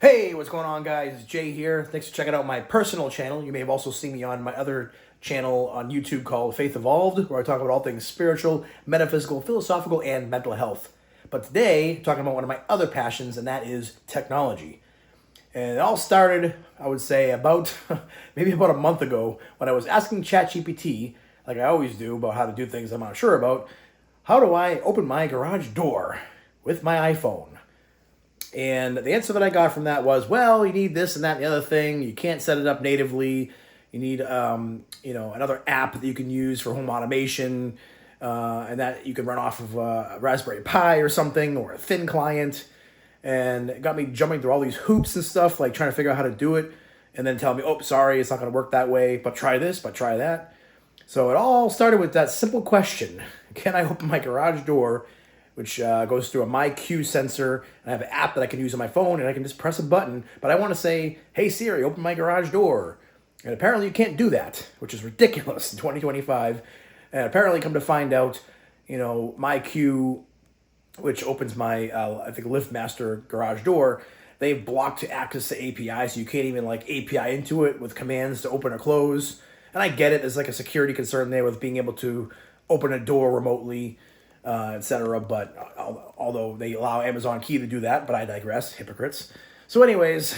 Hey, what's going on, guys? Jay here. Thanks for checking out my personal channel. You may have also seen me on my other channel on YouTube called Faith Evolved, where I talk about all things spiritual, metaphysical, philosophical, and mental health. But today, I'm talking about one of my other passions, and that is technology. And it all started, I would say, about maybe about a month ago when I was asking ChatGPT, like I always do, about how to do things I'm not sure about. How do I open my garage door with my iPhone? And the answer that I got from that was, well, you need this and that and the other thing. You can't set it up natively. You need, another app that you can use for home automation, and that you can run off of a Raspberry Pi or something, or a thin client. And it got me jumping through all these hoops and stuff, like trying to figure out how to do it, and then tell me, oh, sorry, it's not going to work that way, but try this, but try that. So it all started with that simple question: can I open my garage door, which goes through a My Cue sensor, and I have an app that I can use on my phone, and I can just press a button. But I want to say, hey Siri, open my garage door. And apparently you can't do that, which is ridiculous in 2025. And apparently come to find out, My Cue, which opens my, I think, LiftMaster garage door, they've blocked access to API, so you can't even like API into it with commands to open or close. And I get it, there's like a security concern there with being able to open a door remotely, etc. But although they allow Amazon Key to do that, but I digress, hypocrites. So, anyways,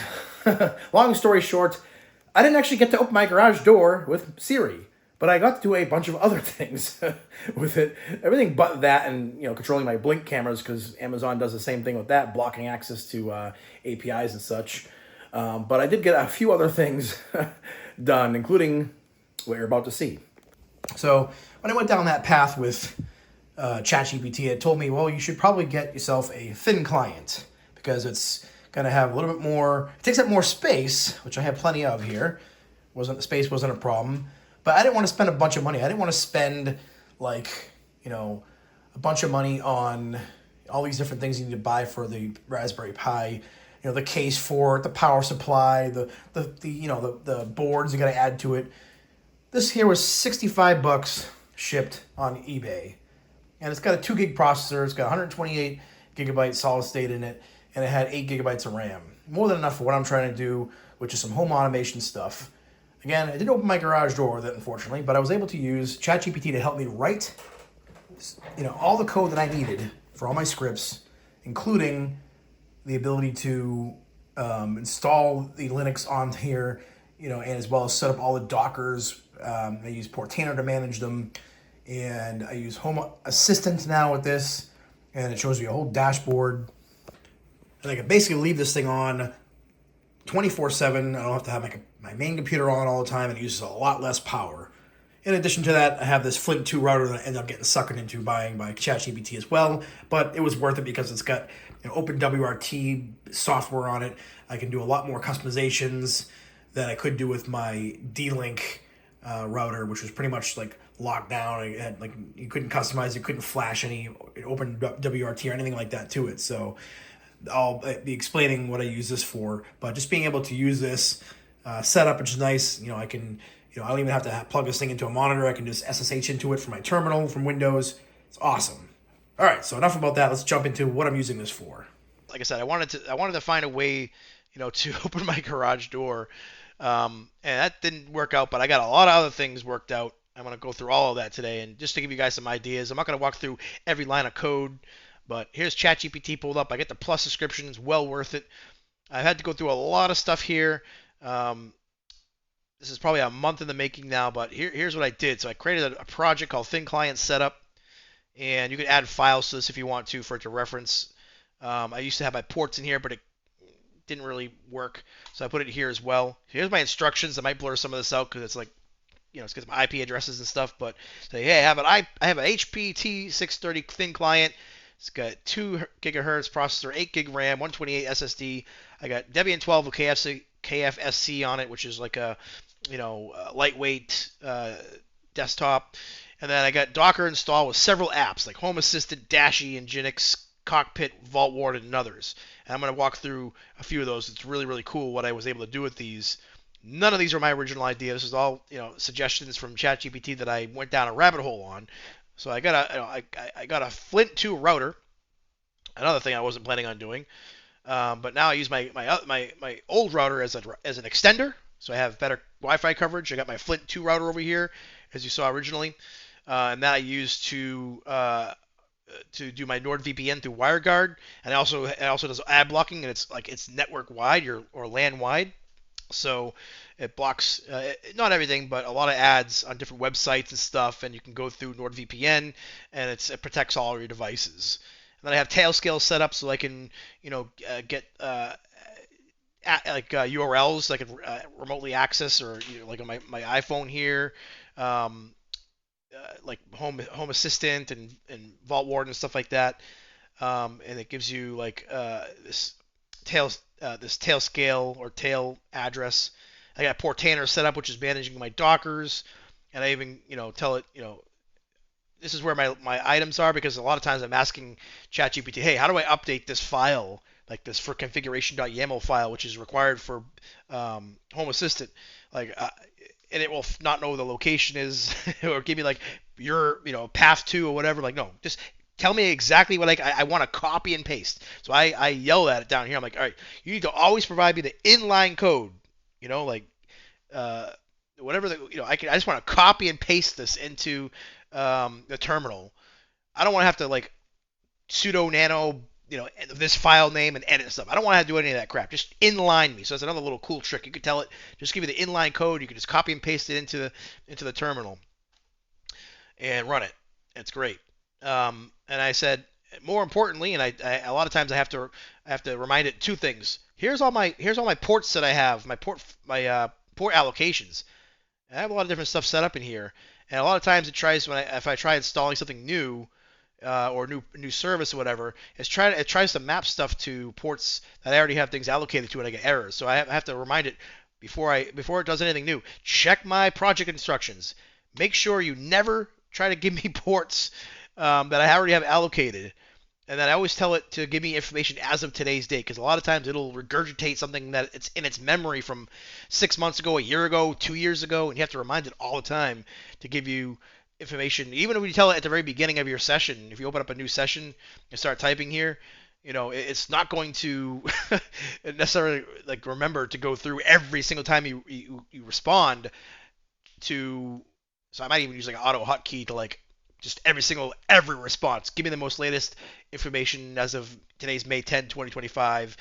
long story short, I didn't actually get to open my garage door with Siri, but I got to do a bunch of other things with it. Everything but that, and controlling my Blink cameras, because Amazon does the same thing with that, blocking access to APIs and such. But I did get a few other things done, including what you're about to see. So when I went down that path with ChatGPT, it told me, well, you should probably get yourself a thin client because it's going to have a little bit more, it takes up more space, which I have plenty of here. Space wasn't a problem, but I didn't want to spend a bunch of money. I didn't want to spend a bunch of money on all these different things you need to buy for the Raspberry Pi. The case for it, the power supply, the boards you got to add to it. This here was $65 shipped on eBay. And it's got a 2 gig processor. It's got 128 gigabytes solid state in it, and it had 8 gigabytes of RAM. More than enough for what I'm trying to do, which is some home automation stuff. Again, I didn't open my garage door with it, unfortunately, but I was able to use ChatGPT to help me write, all the code that I needed for all my scripts, including the ability to install the Linux on here, and as well as set up all the Dockers. I use Portainer to manage them. And I use Home Assistant now with this, and it shows me a whole dashboard. And I can basically leave this thing on 24/7. I don't have to have my main computer on all the time, and it uses a lot less power. In addition to that, I have this Flint 2 router that I ended up getting suckered into buying by ChatGPT as well, but it was worth it because it's got OpenWRT software on it. I can do a lot more customizations than I could do with my D-Link router, which was pretty much like locked down. It had, you couldn't customize, you couldn't flash any open WRT or anything like that to it. So I'll be explaining what I use this for, but just being able to use this setup, which is nice. I can, I don't even have to plug this thing into a monitor. I can just SSH into it from my terminal from Windows. It's awesome. All right, so enough about that. Let's jump into what I'm using this for. Like I said, I wanted to find a way, to open my garage door, and that didn't work out. But I got a lot of other things worked out. I'm going to go through all of that today, and just to give you guys some ideas. I'm not going to walk through every line of code, but here's ChatGPT pulled up. I get the Plus subscription; it's well worth it. I've had to go through a lot of stuff here. This is probably a month in the making now, but here's what I did. So I created a project called Thin Client Setup, and you can add files to this if you want to for it to reference. I used to have my ports in here, but it didn't really work, so I put it here as well. Here's my instructions. I might blur some of this out because it's like, it's because my IP addresses and stuff. But say, hey, I have an HP T630 thin client. It's got 2 gigahertz processor, 8 gig RAM, 128 SSD. I got Debian 12 with KFSC on it, which is like a lightweight desktop. And then I got Docker installed with several apps like Home Assistant, Dashie, Nginx, Cockpit, Vault Warden, and others. And I'm going to walk through a few of those. It's really, really cool what I was able to do with these. None of these are my original idea. This is all suggestions from ChatGPT that I went down a rabbit hole on. So I got a Flint 2 router. Another thing I wasn't planning on doing. But now I use my old router as an extender, so I have better Wi-Fi coverage. I got my Flint 2 router over here, as you saw originally, and that I use to do my NordVPN through WireGuard, and it also does ad blocking, and it's network wide or LAN wide. So it blocks not everything, but a lot of ads on different websites and stuff, and you can go through NordVPN, and it protects all your devices. And then I have Tailscale set up so I can get URLs that I can remotely access, or like on my iPhone here, um, like Home Assistant and Vault Warden and stuff like that. And it gives you like this tail scale or tail address. I got Portainer set up, which is managing my Dockers, and I even tell it this is where my items are, because a lot of times I'm asking ChatGPT, hey, how do I update this file like this for configuration.yaml file, which is required for Home Assistant, like. And it will not know the location is, or give me like your path to or whatever. Like, no, just tell me exactly what I want to copy and paste. So I yell at it down here. I'm like, all right, you need to always provide me the inline code. Like uh, whatever I just want to copy and paste this into the terminal. I don't want to have to like sudo nano this file name and edit stuff. I don't want to have to do any of that crap. Just inline me. So that's another little cool trick. You could tell it, just give me the inline code. You can just copy and paste it into the terminal and run it. It's great. And I said, more importantly, and I a lot of times I have to remind it two things. Here's all my ports that I have, my port allocations. I have a lot of different stuff set up in here, and a lot of times it tries if I try installing something new, or new service or whatever, it tries to map stuff to ports that I already have things allocated to, and I get errors. So I have to remind it before it does anything new. Check my project instructions. Make sure you never try to give me ports that I already have allocated. And then I always tell it to give me information as of today's date, because a lot of times it'll regurgitate something that it's in its memory from 6 months ago, a year ago, 2 years ago, and you have to remind it all the time to give you information. Even when you tell it at the very beginning of your session, if you open up a new session and start typing here, it's not going to necessarily like remember to go through every single time you respond to. So I might even use like an auto hotkey to like just every response. Give me the most latest information as of today's May 10, 2025.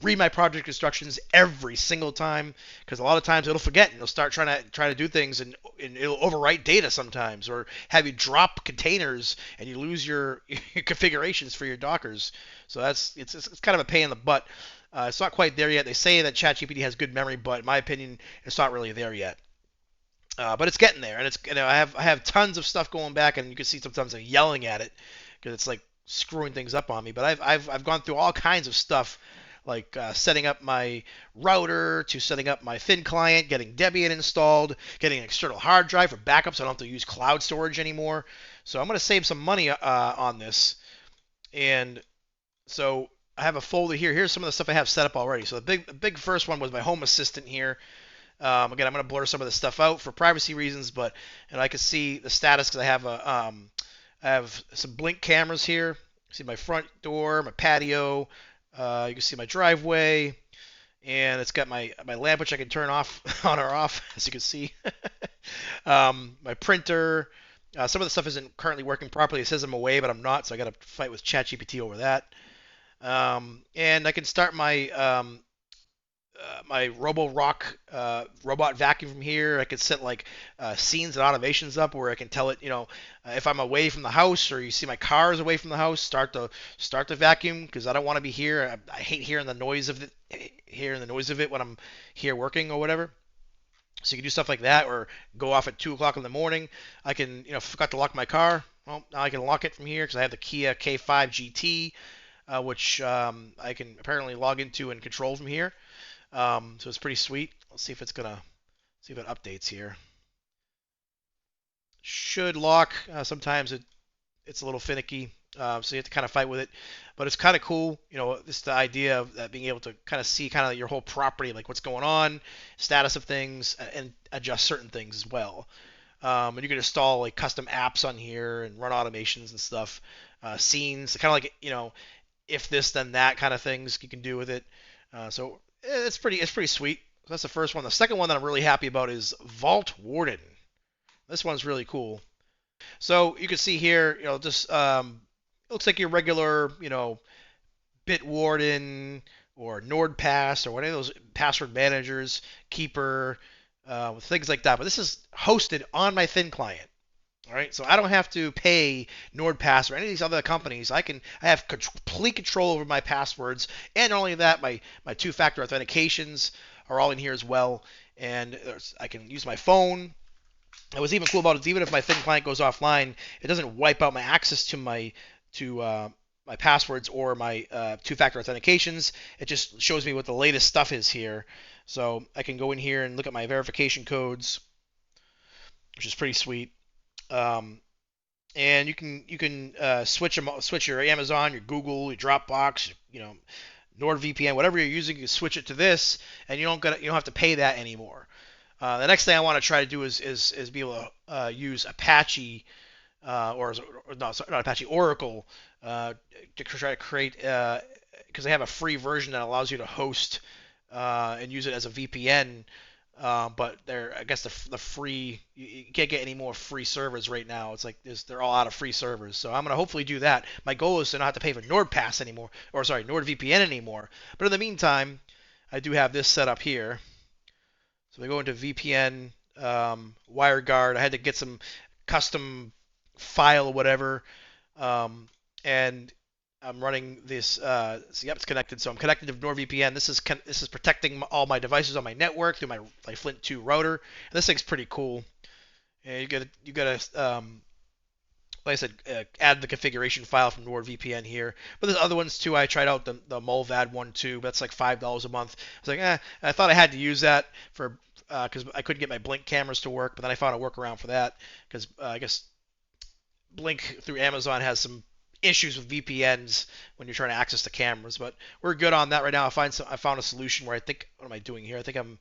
Read my project instructions every single time, because a lot of times it'll forget and it'll start trying to do things, and it'll overwrite data sometimes, or have you drop containers and you lose your configurations for your Dockers. So it's kind of a pain in the butt. It's not quite there yet. They say that ChatGPT has good memory, but in my opinion, it's not really there yet. But it's getting there, and I have tons of stuff going back, and you can see sometimes I'm yelling at it because it's like screwing things up on me. But I've gone through all kinds of stuff, like setting up my router, to setting up my thin client, getting Debian installed, getting an external hard drive for backup, so I don't have to use cloud storage anymore. So I'm going to save some money on this, and so I have a folder here. Here's some of the stuff I have set up already. So the big first one was my Home Assistant here. Again, I'm going to blur some of this stuff out for privacy reasons, but I can see the status because I have some blink cameras here. See my front door, my patio. You can see my driveway, and it's got my lamp, which I can turn off on or off, as you can see. My printer. Some of the stuff isn't currently working properly. It says I'm away, but I'm not, so I got to fight with ChatGPT over that. And I can start my Roborock robot vacuum from here. I could set like scenes and automations up where I can tell it, if I'm away from the house, or you see my car is away from the house, start the vacuum, because I don't want to be here. I hate hearing the noise of it when I'm here working or whatever. So you can do stuff like that, or go off at 2 o'clock in the morning. I can, forgot to lock my car. Well, now I can lock it from here because I have the Kia K5 GT, which I can apparently log into and control from here. So it's pretty sweet. Let's see if it updates here. Should lock. Sometimes it's a little finicky, so you have to kind of fight with it. But it's kind of cool, just the idea of that, being able to kind of see kind of your whole property, like what's going on, status of things, and adjust certain things as well. And you can install like custom apps on here and run automations and stuff, scenes, kind of like if this then that kind of things you can do with it. So it's pretty sweet. So that's the first one. The second one that I'm really happy about is Vault Warden. This one's really cool. So you can see here, just it looks like your regular, Bitwarden or NordPass or one of those password managers, Keeper, things like that. But this is hosted on my thin client. All right, so I don't have to pay NordPass or any of these other companies. I have complete control over my passwords, and not only that, my two-factor authentications are all in here as well. And I can use my phone. And what's even cool about it is even if my thin client goes offline, it doesn't wipe out my access to my passwords or my two-factor authentications. It just shows me what the latest stuff is here. So I can go in here and look at my verification codes, which is pretty sweet. Um, and you can switch your Amazon, your Google, your Dropbox, NordVPN, whatever you're using, you switch it to this, and you don't have to pay that anymore. The next thing I want to try to do is be able to use Apache or no, sorry, not Apache, Oracle to try to create because they have a free version that allows you to host and use it as a VPN. But I guess the free you can't get any more free servers right now. It's like they're all out of free servers. So I'm gonna hopefully do that. My goal is to not have to pay for NordPass anymore, or sorry, NordVPN anymore. But in the meantime, I do have this set up here. So I go into VPN, WireGuard. I had to get some custom file or whatever, and I'm running this. So yep, it's connected. So I'm connected to NordVPN. This is protecting all my devices on my network through my Flint 2 router. And this thing's pretty cool. And you gotta like I said, add the configuration file from NordVPN here. But there's other ones too. I tried out the Mulvad one too, but that's like $5 a month. I was like, I thought I had to use that for because I couldn't get my Blink cameras to work, but then I found a workaround for that because I guess Blink through Amazon has some issues with VPNs when you're trying to access the cameras. But we're good on that right now. I found a solution where I think what am I doing here? I think I'm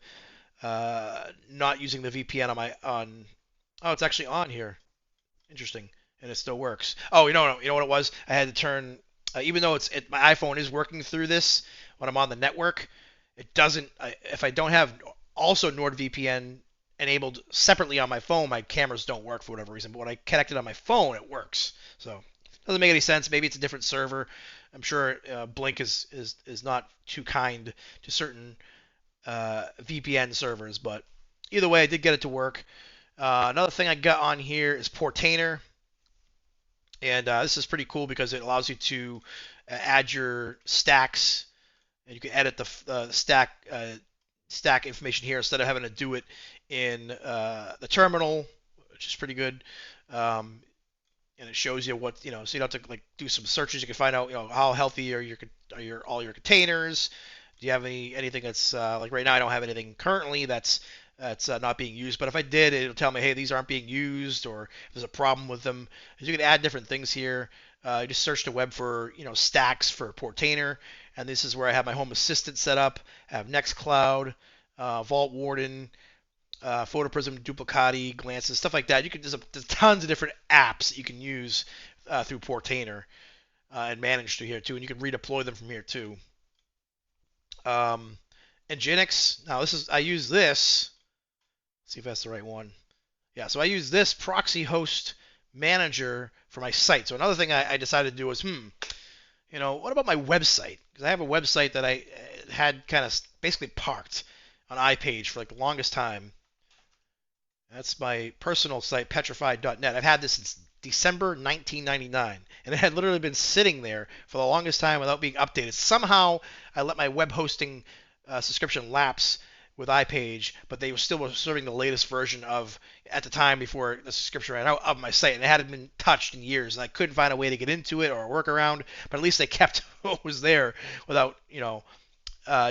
not using the VPN on. Oh, it's actually on here. Interesting, and it still works. Oh, you know what it was? I had to turn, even though my iPhone is working through this when I'm on the network, it doesn't. If I don't have also NordVPN enabled separately on my phone, my cameras don't work for whatever reason. But when I connect it on my phone, it works. So it doesn't make any sense. Maybe it's a different server. I'm sure Blink is not too kind to certain VPN servers, but either way, I did get it to work. Another thing I got on here is Portainer, and this is pretty cool because it allows you to add your stacks, and you can edit the stack information here instead of having to do it in the terminal, which is pretty good. And it shows you what so you don't have to like do some searches. You can find out how healthy are all your containers. Do you have anything that's like right now? I don't have anything currently that's not being used. But if I did, it'll tell me, hey, these aren't being used, or if there's a problem with them. You can add different things here. You just search the web for stacks for Portainer, and this is where I have my Home Assistant set up. I have Nextcloud, Vault Warden, Photoprism, Duplicati, Glances, stuff like that. There's tons of different apps that you can use through Portainer and manage through here too, and you can redeploy them from here too. Nginx. Now I use this. Let's see if that's the right one. Yeah, so I use this proxy host manager for my site. So another thing I decided to do was, what about my website? Because I have a website that I had kind of basically parked on iPage for like the longest time. That's my personal site, petrified.net. I've had this since December 1999, and it had literally been sitting there for the longest time without being updated. Somehow, I let my web hosting subscription lapse with iPage, but they still were serving the latest version at the time before the subscription ran out of my site, and it hadn't been touched in years, and I couldn't find a way to get into it or a workaround, but at least they kept what was there without,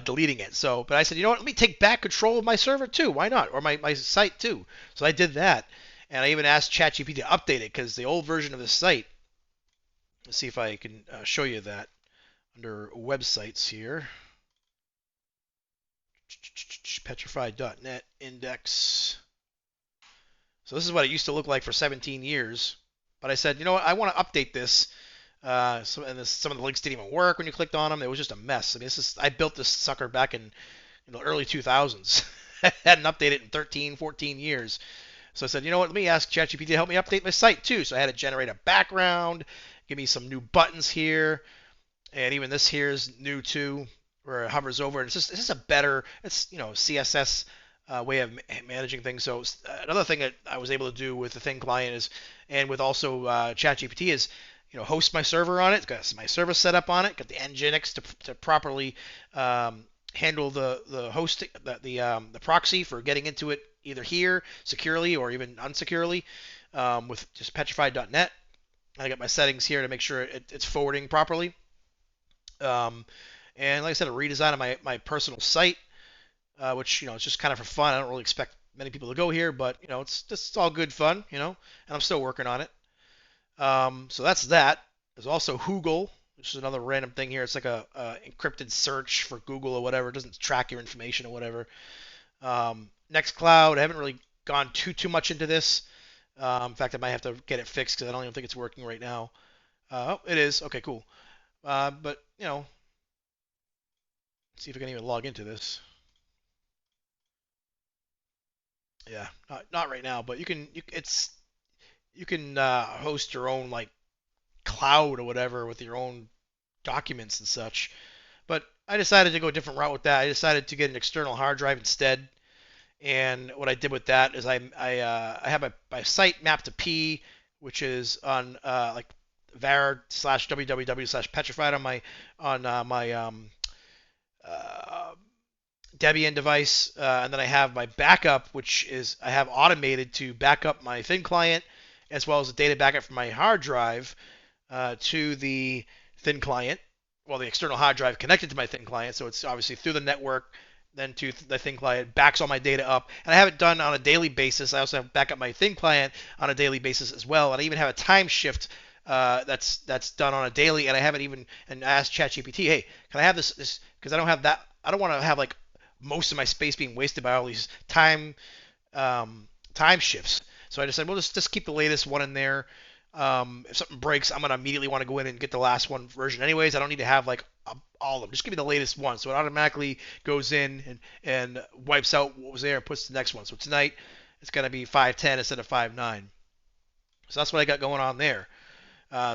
deleting it. So, but I said, let me take back control of my server too. Why not? Or my site too. So I did that. And I even asked ChatGPT to update it because the old version of the site, let's see if I can show you that under websites here. Petrified.net index. So this is what it used to look like for 17 years. But I said, I want to update this Some of the links didn't even work when you clicked on them. It was just a mess. I mean, I built this sucker back in the early 2000s. Hadn't updated in 13, 14 years. So I said, you know what? Let me ask ChatGPT to help me update my site too. So I had to generate a background, give me some new buttons here, and even this here is new too, where it hovers over. And it's just a better, it's CSS way of managing things. So another thing that I was able to do with the Thin client is, and with also ChatGPT is, host my server on it. Got my server set up on it. Got the Nginx to properly handle the hosting, the proxy for getting into it either here securely or even unsecurely with just petrified.net. I got my settings here to make sure it's forwarding properly. Um, and like I said, a redesign of my personal site, which it's just kind of for fun. I don't really expect many people to go here, but it's all good fun, and I'm still working on it. So that's that. There's also Google, which is another random thing here. It's like a encrypted search for Google or whatever. It doesn't track your information or whatever. Nextcloud, I haven't really gone too much into this. In fact, I might have to get it fixed because I don't even think it's working right now. Oh, it is. Okay, cool. But see if I can even log into this. Yeah, not right now, but you can host your own like cloud or whatever with your own documents and such. But I decided to go a different route with that. I decided to get an external hard drive instead. And what I did with that is I have my site mapped to P, which is on like var/www/petrified on my uh, Debian device, and then I have my backup, which is I have automated to back up my thin client as well as a data backup from my hard drive to the thin client. Well, the external hard drive connected to my thin client, so it's obviously through the network, then to the thin client, backs all my data up, and I have it done on a daily basis. I also have back up my thin client on a daily basis as well, and I even have a time shift that's done on a daily, and I haven't even and I asked ChatGPT, hey, can I have this because I don't have that. I don't want to have like most of my space being wasted by all these time shifts. So I decided, well, just keep the latest one in there. If something breaks, I'm gonna immediately want to go in and get the last one version. Anyways, I don't need to have like all of them. Just give me the latest one, so it automatically goes in and wipes out what was there and puts the next one. So tonight it's gonna be 5.10 instead of 5.9. So that's what I got going on there.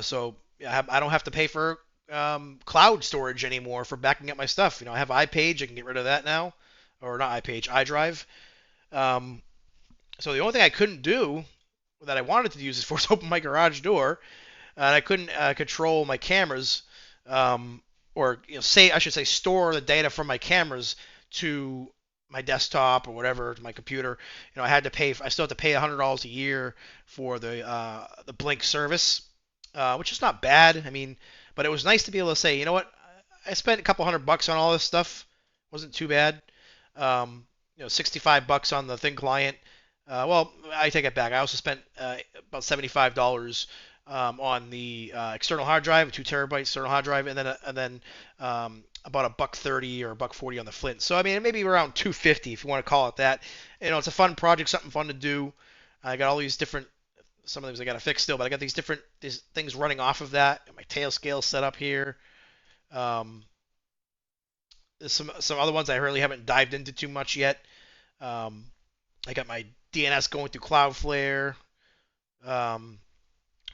So I don't have to pay for cloud storage anymore for backing up my stuff. I have iPage. I can get rid of that now, or not iPage, iDrive. Um, so the only thing I couldn't do that I wanted to use is force open my garage door, and I couldn't control my cameras, or say I should say store the data from my cameras to my desktop or whatever to my computer. I had to pay. I still have to pay $100 a year for the Blink service, which is not bad. I mean, but it was nice to be able to say, you know what, I spent a couple $100 on all this stuff. Wasn't too bad. 65 bucks on the thin client. Well, I take it back. I also spent about $75 on the external hard drive, a 2 terabyte external hard drive, and then about a $1.30 or a $1.40 on the Flint. So I mean, maybe around $2.50 if you want to call it that. It's a fun project, something fun to do. I got all these different. Some of these I got to fix still, but I got these things running off of that. My tail scale set up here. Um, there's some other ones I really haven't dived into too much yet. Um, I got my DNS going through Cloudflare. Um,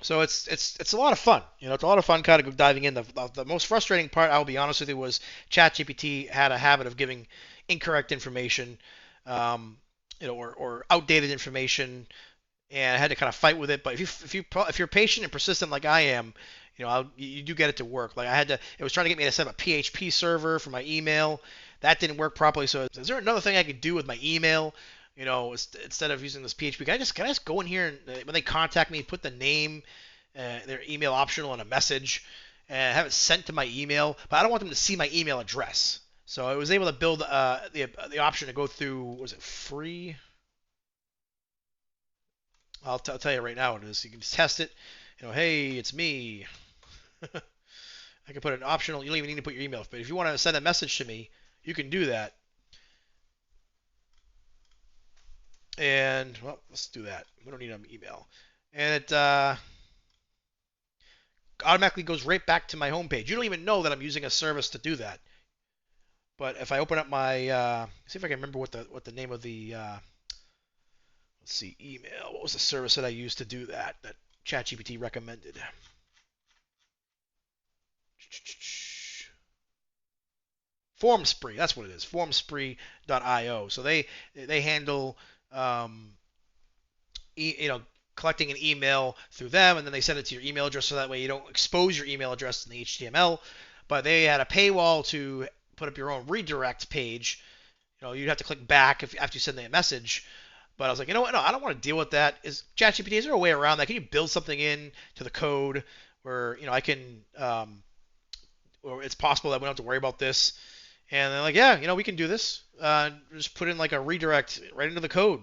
so it's a lot of fun. It's a lot of fun kind of diving in. The most frustrating part, I'll be honest with you, was ChatGPT had a habit of giving incorrect information, or outdated information, and I had to kind of fight with it. But if you're patient and persistent like I am, you do get it to work. Like it was trying to get me to set up a PHP server for my email. That didn't work properly. So is there another thing I could do with my email? Instead of using this PHP, can I just go in here and when they contact me, put the name, their email optional in a message, and have it sent to my email? But I don't want them to see my email address. So I was able to build the option to go through. Was it free? I'll tell you right now it is. You can just test it. Hey, it's me. I can put an optional. You don't even need to put your email, but if you want to send a message to me, you can do that. And well, let's do that. We don't need an email. And it automatically goes right back to my homepage. You don't even know that I'm using a service to do that. But if I open up my, see if I can remember what the name of the, let's see, email. What was the service that I used to do that? That ChatGPT recommended. FormSpree, that's what it is. FormSpree.io. So they handle you know, collecting an email through them, and then they send it to your email address, so that way you don't expose your email address in the HTML. But they had a paywall to put up your own redirect page. You know, you'd have to click back after you send the message. But I was like, you know what? No, I don't want to deal with that. Is ChatGPT, is there a way around that? Can you build something in to the code where, you know, I can, or it's possible that we don't have to worry about this? And they're like, yeah, you know, we can do this. Just put in like a redirect right into the code.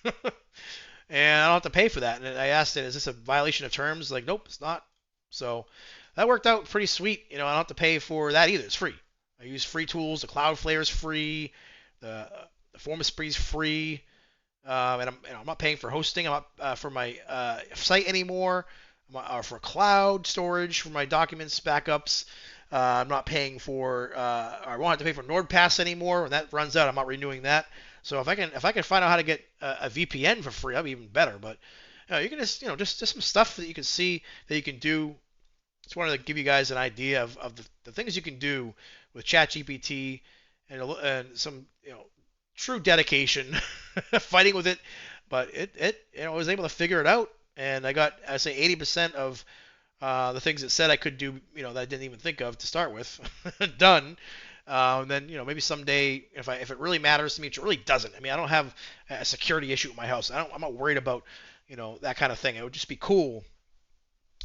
And I don't have to pay for that. And I asked it, is this a violation of terms? Like, nope, it's not. So that worked out pretty sweet. You know, I don't have to pay for that either. It's free. I use free tools. The Cloudflare is free. The FormSpree is free. And I'm not paying for hosting. I'm not for my site anymore. For cloud storage for my documents backups. I'm not paying for. I won't have to pay for NordPass anymore. When that runs out, I'm not renewing that. So if I can find out how to get a VPN for free, that'd be even better. But you can just some stuff that you can see that you can do. Just wanted to give you guys an idea of the things you can do with ChatGPT and some true dedication, fighting with it. But I was able to figure it out, and I say 80% of the things it said I could do, that I didn't even think of to start with, done. And then maybe someday if it really matters to me, which it really doesn't. I mean, I don't have a security issue at my house. I'm not worried about that kind of thing. It would just be cool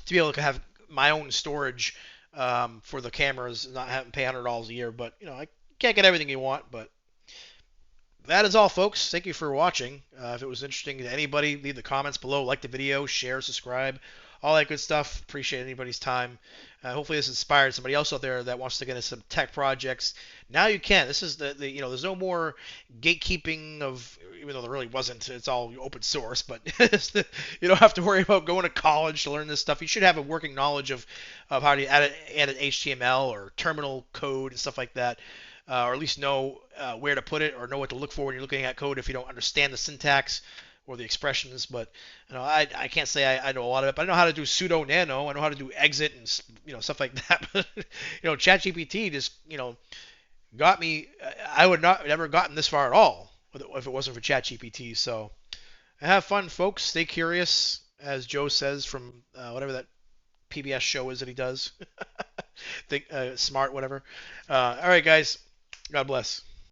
to be able to have my own storage for the cameras, not having to pay $100 a year. But I can't get everything you want. But that is all, folks. Thank you for watching. If it was interesting to anybody, leave the comments below, like the video, share, subscribe, all that good stuff. Appreciate anybody's time. Hopefully this inspired somebody else out there that wants to get into some tech projects. Now you can. This is the there's no more gatekeeping of, even though there really wasn't. It's all open source, but you don't have to worry about going to college to learn this stuff. You should have a working knowledge of how to edit HTML or terminal code and stuff like that. Or at least know where to put it, or know what to look for when you're looking at code if you don't understand the syntax or the expressions. But I can't say I know a lot of it, but I know how to do sudo nano. I know how to do exit and stuff like that. But ChatGPT just got me. I would not never gotten this far at all if it wasn't for ChatGPT. So have fun, folks. Stay curious, as Joe says from whatever that PBS show is that he does. Think smart, whatever. All right, guys. God bless.